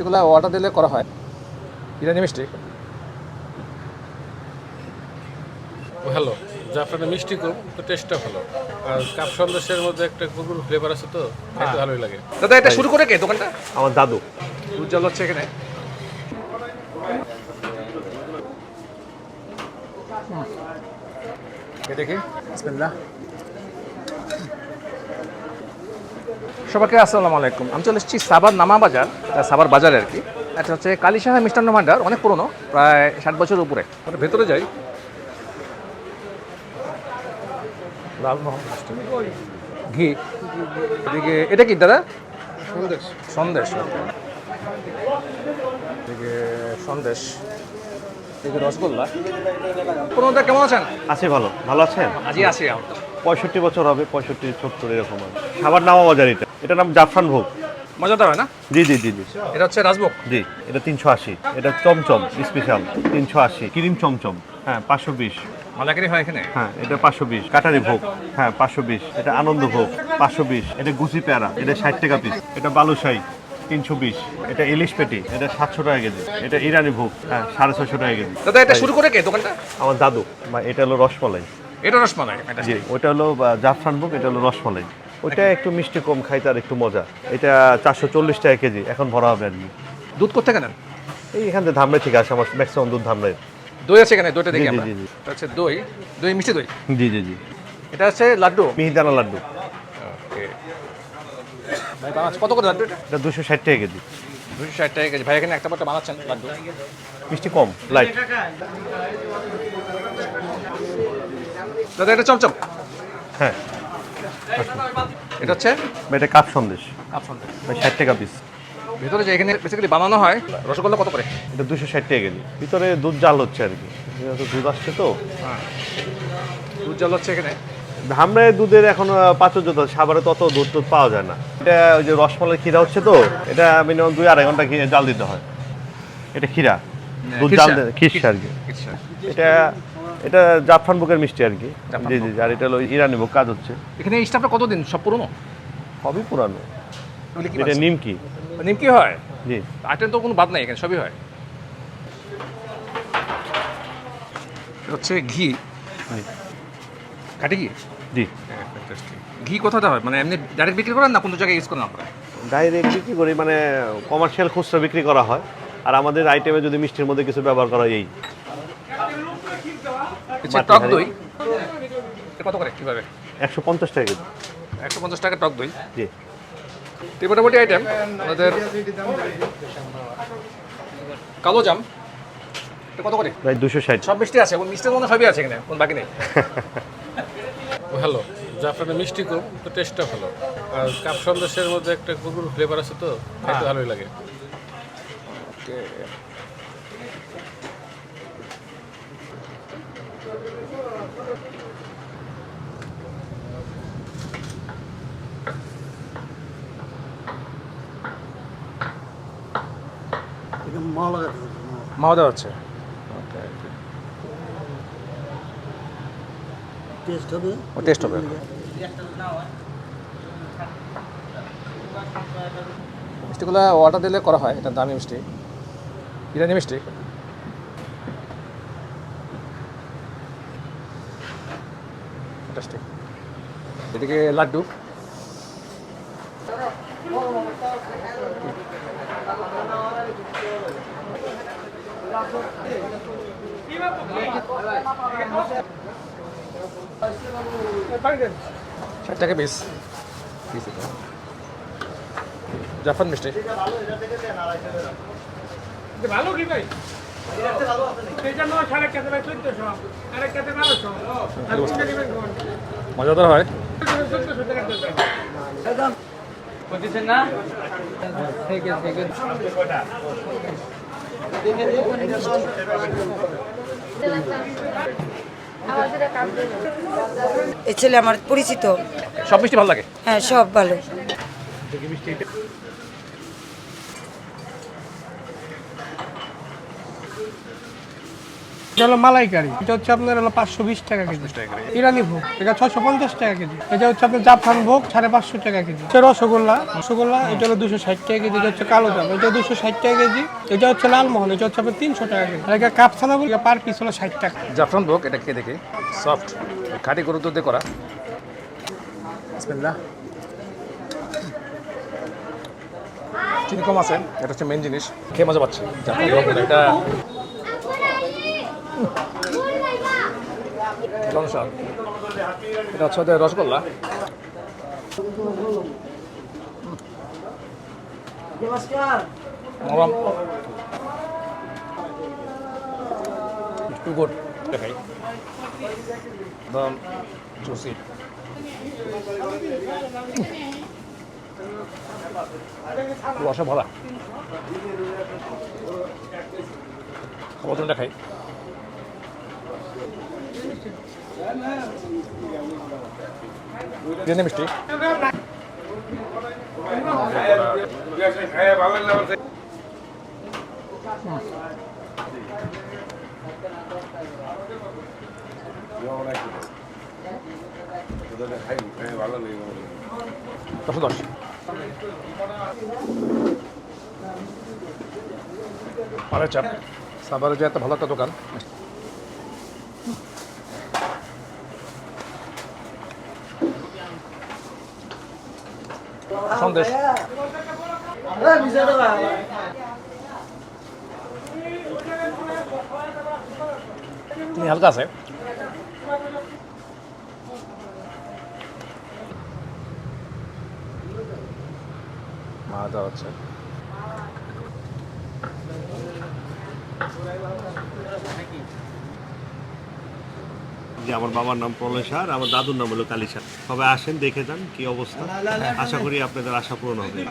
মিষ্টিগুলো অর্ডার দিলে করা হয় ইরানি মিষ্টি। ভালো, জাফরানের মিষ্টি কম তো টেস্টটা ভালো। আর কাপ সন্দেশের মধ্যে একটা কুকুর ফ্লেভার আছে তো খেতে ভালোই লাগে। দাদা এটা শুরু করে কে দোকানটা? আমার দাদু। উজ্জ্বল হচ্ছে এখানে। দেখি বিসমিল্লাহ। সবাইকে আসসালামু আলাইকুম। আমি চলে এসেছি সাভার নামা বাজার, সাভার বাজারে আর কি। এটা হচ্ছে কালীসাহা মিষ্টান্ন ভান্ডার, অনেক পুরনো, প্রায় 60 বছরের উপরে। ভেতরে যাই। লালমোহন মিষ্টি, ঘি, এদিকে এটা কি দাদা? সন্দেশ। সন্দেশ, এদিকে সন্দেশ, এদিকে রসগোল্লা। পুরোনোটা কেমন আছেন? আছে ভালো, ভালো আছেন? আজই আছি। 65 বছর হবে, 65 70 এরকম হবে। সাভার নামা বাজার এটা। এটার নাম জাফরান ভোগ। মজাদার হয় না? জি জি জি জি এটা হচ্ছে রাজভোগ। জি, এটা 380। এটা চমচম স্পেশাল 380। ক্রিম চমচম, হ্যাঁ 520। মালাকারি হয় এখানে। হ্যাঁ এটা 520। কাটারি ভোগ, হ্যাঁ 520। এটা আনন্দ ভোগ 520। এটা গুচি পেয়ারা, এটা 60 টাকা পিস। এটা বালুশাহী 320। এটা ইলিশ পেটি, এটা 700 টাকা কেজি। এটা ইরানি ভোগ, হ্যাঁ 650 টাকা কেজি। দাদা এটা শুরু করে কে দোকানটা? আমার দাদু। বা এটা হলো রসমালাই। এটা রসমালাই। জি, ওইটা হলো জাফরান ভোগ, এটা হলো রসমালাই। ওইটা একটু মিষ্টি কম, খাইতে আর একটু মজা। এটা 440 টাকা কেজি, এখন ভরা হবে আর কি। দুধ কোথা কেনেন? এই এখান থেকে ধামরাই থেকে আসে, আমার ম্যাক্সিমাম দুধ ধামরাই। দই আছে এখানে, দইটা দেখি জি, আমরা। জি, জি। এটা হচ্ছে দই, দই মিষ্টি দই। জি জি জি। এটা হচ্ছে লাড্ডু। মিহিদানা লাড্ডু। ওকে ভাই, বানাচ্ছে কত করে লাড্ডু? এটা 260 টাকা কেজি। 260 টাকা কেজি। ভাই এখানে একটা পরটা বানাচ্ছেন লাড্ডু। মিষ্টি কম, লাইট। দাদা এটা চমচম। হ্যাঁ, এটা হচ্ছে এটা কাপ সন্দেশ, আপসন। 60 টাকা পিস। ভিতরে যে এখানে বেসিক্যালি বানানো হয়, রসগোল্লা কত করে? এটা 260 টাকা কেজি। ভিতরে দুধ জাল হচ্ছে আর কি, এটা তো দুধ আসছে তো। হ্যাঁ, দুধ জাল হচ্ছে এখানে। ধামরাই দুধের এখন প্রাচুর্যতা, সাভারে তত দুধ টুধ পাওয়া যায় না। এটা ওই যে রসমালাই ক্ষীরা হচ্ছে তো, এটা মিনিমাম 2-2.5 ঘন্টা জাল দিতে হয়। এটা ক্ষীরা, দুধ জাল খিরসা আর কি। আচ্ছা, এটা এটা জাফরান ভোগের মিষ্টি আর কি। জাফরান জি ভোগ। জি, আর এটা হলো ইরানি ভোগ, কাজ হচ্ছে। এখানে এই স্টাফটা কতদিন? সব পুরনো? সবই পুরানো। এগুলি কি এটা বানাচ্ছে? নিমকি। নিমকি হয়? জি। আইটেম তো কোনো বাদ নাই, এখানে সবই হয়। এটা হচ্ছে ঘি, জি। কাটি ঘি। জি, ঘি কোথাতে হয়? মানে এমনি ডাইরেক্ট বিক্রি করেন না কোনো জায়গায় ইউজ করেন আপনারা? ডাইরেক্ট বিক্রি করি, মানে কমার্শিয়াল খুচরা বিক্রি করা হয়। আর আমাদের আইটেমে যদি মিষ্টির মধ্যে কিছু ব্যবহার করা হয়, এই হচ্ছে টক দই। এটা কত করে কিভাবে? 150 টাকা কেজি। 150 টাকা টক দই। জি। তো মোটামুটি আইটেম আমাদের। কালো জাম, এটা কত করে? প্রায় 260। সব মিষ্টি আছে, মিষ্টির মধ্যে সবই আছে এখানে, কোন বাকি নেই। ভালো, জাফরানের মিষ্টি কম তো টেস্টটা ভালো। আর কাপ সন্দেশের মধ্যে একটা কুকুর ফ্লেভার আছে তো খেতে ভালোই লাগে। মাওয়া দেওয়া হচ্ছে। ও টেস্ট হবে। মিষ্টিগুলো অর্ডার দিলে করা হয়, এটা দামি মিষ্টি, ইরানি মিষ্টি। ইন্টারেস্টিং। এদিকে লাড্ডু। ষাট টাকা পিস। জাফরান মিষ্টি। ভালো কি ভাই? এটা 9 টাকা ভাই, 1400 আরেক টাকা 1200 মজাদার হয়। 1400 টাকা দেন। বুঝছেন না? ঠিক আছে, ঠিক এই ছেলে আমার পরিচিত। সব মিষ্টি ভালো লাগে। হ্যাঁ, সব ভালো। এটা হলো মালাইকারি, এটা হচ্ছে আপনার হলো 520 টাকা কেজি। ইরানি ভোগ এটা 650 টাকা কেজি। এটা হচ্ছে আপনার জাফরান ভোগ 550 টাকা কেজি। এটা রসগোল্লা, এটা হলো 260 টাকা কেজি। এটা হচ্ছে কালো জাম, এটা 260 টাকা কেজি। এটা হচ্ছে লালমোহন, এটা হচ্ছে আপনার 300 টাকা কেজি। আর এটা কাপছানা বলি পার পিস হলো 60 টাকা। জাফরান ভোগ এটা খেয়ে দেখি, সফট খাঁটি গরুর দুধ দিয়ে করা। বিসমিল্লাহ। চিনি কম আছে, এটা হচ্ছে মেন জিনিস, খেয়ে মজা পাচ্ছি। জাফরান ভোগ এটা লংসা, এটা হচ্ছে ওদের রসগোল্লা। নরম, একটু গুড দেখাই, একদম জুসি। রসে ভরা, খাবার দেখাই। দিয়ে মিষ্টি, দশ দশ। পাড়ের চাপ, সাভারে যে এত ভালো একটা দোকান। সন্দেশ, চিনি হালকা আছে। মজা হচ্ছে। যে আমার বাবার নাম প্রলয় সার, আমার দাদুর নাম হলো কালী সার। সবাই আসেন, দেখে যান কি অবস্থা। আশা করি আপনাদের আশা পূরণ হবে।